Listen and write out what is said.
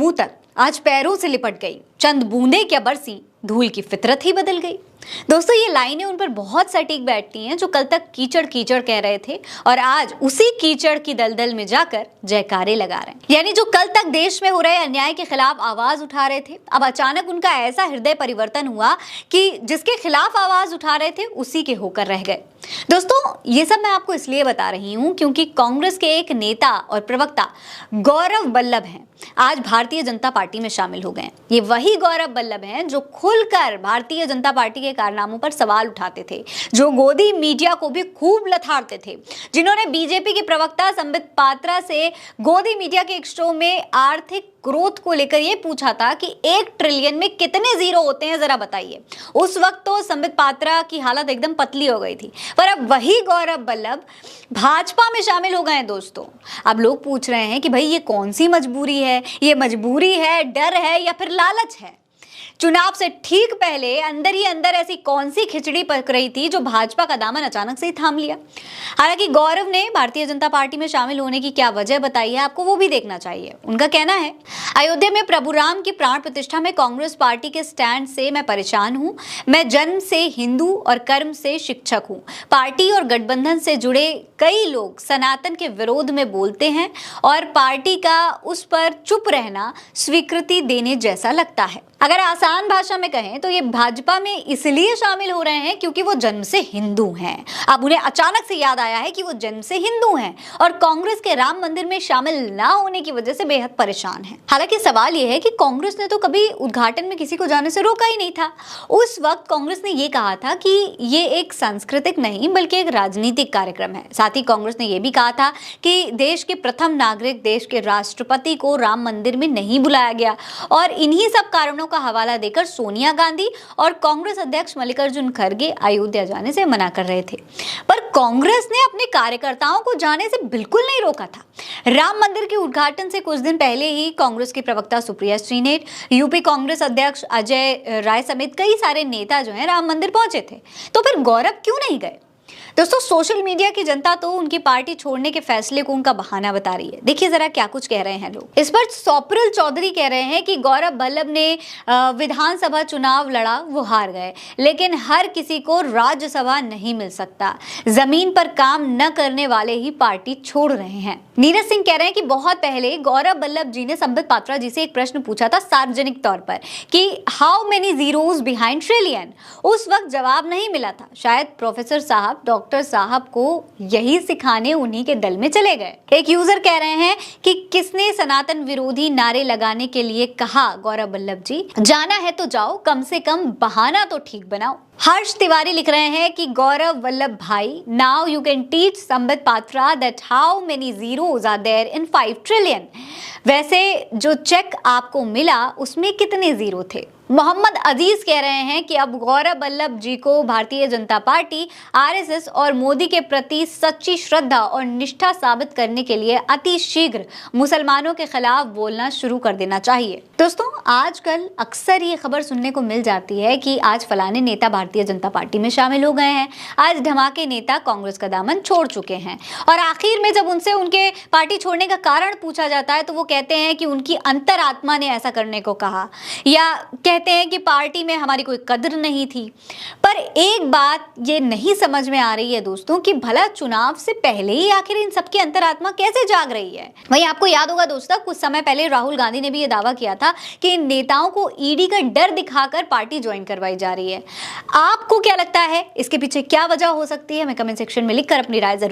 मुंह तक आज पैरों से लिपट गई, चंद बूंदे क्या बरसी, धूल की फितरत ही बदल गई। दोस्तों, ये लाइनें उन पर बहुत सटीक बैठती हैं जो कल तक कीचड़ कीचड़ कह रहे थे और आज उसी कीचड़ की दलदल में जाकर जयकारे लगा रहे हैं। यानी जो कल तक देश में हो रहे अन्याय के खिलाफ आवाज उठा रहे थे, अब अचानक उनका ऐसा हृदय परिवर्तन हुआ कि जिसके खिलाफ आवाज उठा रहे थे उसी के होकर रह गए। दोस्तों, ये सब मैं आपको इसलिए बता रही हूं क्योंकि कांग्रेस के एक नेता और प्रवक्ता गौरव बल्लभ हैं, आज भारतीय जनता पार्टी में शामिल हो गए हैं। ये वही गौरव बल्लभ हैं जो खुलकर भारतीय जनता पार्टी के कारनामों पर सवाल उठाते थे, जो गोदी मीडिया को भी खूब लथाड़ते थे, जिन्होंने बीजेपी के प्रवक्ता संबित पात्रा से गोदी मीडिया के एक शो में आर्थिक ग्रोथ को लेकर ये पूछा था कि 1 ट्रिलियन में कितने जीरो होते हैं, जरा बताइए। उस वक्त तो संबित पात्रा की हालत एकदम पतली हो गई थी, पर अब वही गौरव बल्लभ भाजपा में शामिल हो गए हैं। दोस्तों, अब लोग पूछ रहे हैं कि भाई ये कौन सी मजबूरी है, ये मजबूरी है, डर है या फिर लालच है? चुनाव से ठीक पहले अंदर ही अंदर ऐसी कौन सी खिचड़ी पक रही थी जो भाजपा का दामन अचानक से ही थाम लिया? हालांकि गौरव ने भारतीय जनता पार्टी में शामिल होने की क्या वजह बताई है, आपको वो भी देखना चाहिए। उनका कहना है, अयोध्या में प्रभु राम की प्राण प्रतिष्ठा में कांग्रेस पार्टी के स्टैंड से मैं परेशान हूं। मैं जन्म से हिंदू और कर्म से शिक्षक हूं। पार्टी और गठबंधन से जुड़े कई लोग सनातन के विरोध में बोलते हैं और पार्टी का उस पर चुप रहना स्वीकृति देने जैसा लगता है। अगर आसान भाषा में कहें तो ये भाजपा में इसलिए शामिल हो रहे हैं क्योंकि वो जन्म से हिंदू हैं। अब उन्हें अचानक से याद आया है कि वो जन्म से हिंदू हैं और कांग्रेस के राम मंदिर में शामिल ना होने की वजह से बेहद परेशान हैं। हालांकि सवाल ये है कि कांग्रेस ने तो कभी उद्घाटन में किसी को जाने से रोका ही नहीं था। उस वक्त कांग्रेस ने ये कहा था कि ये एक सांस्कृतिक नहीं बल्कि एक राजनीतिक कार्यक्रम है। साथ ही कांग्रेस ने यह भी कहा था कि देश के प्रथम नागरिक, देश के राष्ट्रपति को राम मंदिर में नहीं बुलाया गया और इन्हीं सब कारणों का हवाला देकर सोनिया गांधी और कांग्रेस अध्यक्ष मल्लिकार्जुन खड़गे अयोध्या जाने से मना कर रहे थे। पर कांग्रेस ने अपने कार्यकर्ताओं को जाने से बिल्कुल नहीं रोका था। राम मंदिर के उद्घाटन से कुछ दिन पहले ही कांग्रेस की प्रवक्ता सुप्रिया श्रीनेट, यूपी कांग्रेस अध्यक्ष अजय राय समेत कई सारे नेता जो हैं राम मंदिर पहुंचे थे। तो फिर गौरव क्यों नहीं गए? दोस्तों, सोशल मीडिया की जनता तो उनकी पार्टी छोड़ने के फैसले को उनका बहाना बता रही है। देखिए जरा क्या कुछ कह रहे हैं लोग। इस पर स्वप्निल चौधरी कह रहे हैं कि गौरव बल्लभ ने विधानसभा चुनाव लड़ा, वो हार गए, लेकिन हर किसी को राज्यसभा नहीं मिल सकता। जमीन पर काम न करने वाले ही पार्टी छोड़ रहे हैं। नीरज सिंह कह रहे हैं कि बहुत पहले गौरव बल्लभ जी ने संबित पात्रा जी से एक प्रश्न पूछा था सार्वजनिक तौर पर कि how many zeros behind trillion. उस वक्त जवाब नहीं मिला था। शायद प्रोफेसर साहब, डॉक्टर साहब को यही सिखाने उन्हीं के दल में चले गए। एक यूजर कह रहे हैं कि किसने सनातन विरोधी नारे लगाने के लिए कहा? गौरव बल्लभ जी, जाना है तो जाओ, कम से कम बहाना तो ठीक बनाओ। हर्ष तिवारी लिख रहे हैं कि गौरव बल्लभ भाई, now you can teach Sambit Patra that how many zeros are there in 5 trillion. वैसे जो चेक आपको मिला उसमें कितने जीरो थे? मोहम्मद अजीज कह रहे हैं कि अब गौरव बल्लभ जी को भारतीय जनता पार्टी, आरएसएस और मोदी के प्रति सच्ची श्रद्धा और निष्ठा साबित करने के लिए अति शीघ्र मुसलमानों के खिलाफ बोलना शुरू कर देना चाहिए। दोस्तों, आजकल अक्सर ये खबर सुनने को मिल जाती है कि आज फलाने नेता भारतीय जनता पार्टी में शामिल हो गए हैं, आज धमाके नेता कांग्रेस का दामन छोड़ चुके हैं, और आखिर में जब उनसे उनके पार्टी छोड़ने का कारण पूछा जाता है तो वो कहते हैं कि उनकी अंतरात्मा ने ऐसा करने को कहा, या कहते हैं कि पार्टी में हमारी कोई कदर नहीं थी। पर एक बात ये नहीं समझ में आ रही है दोस्तों कि भला चुनाव से पहले ही आखिर इन सबकी अंतरात्मा कैसे जाग रही है? वहीं आपको याद होगा दोस्तों, कुछ समय पहले राहुल गांधी ने भी ये दावा किया था कि इन नेताओं को ईडी का डर दिखाकर पार्टी ज्वाइन करवाई जा रही है। आपको क्या लगता है इसके पीछे क्या वजह हो सकती है? हमें कमेंट सेक्शन में लिखकर अपनी राय जरूर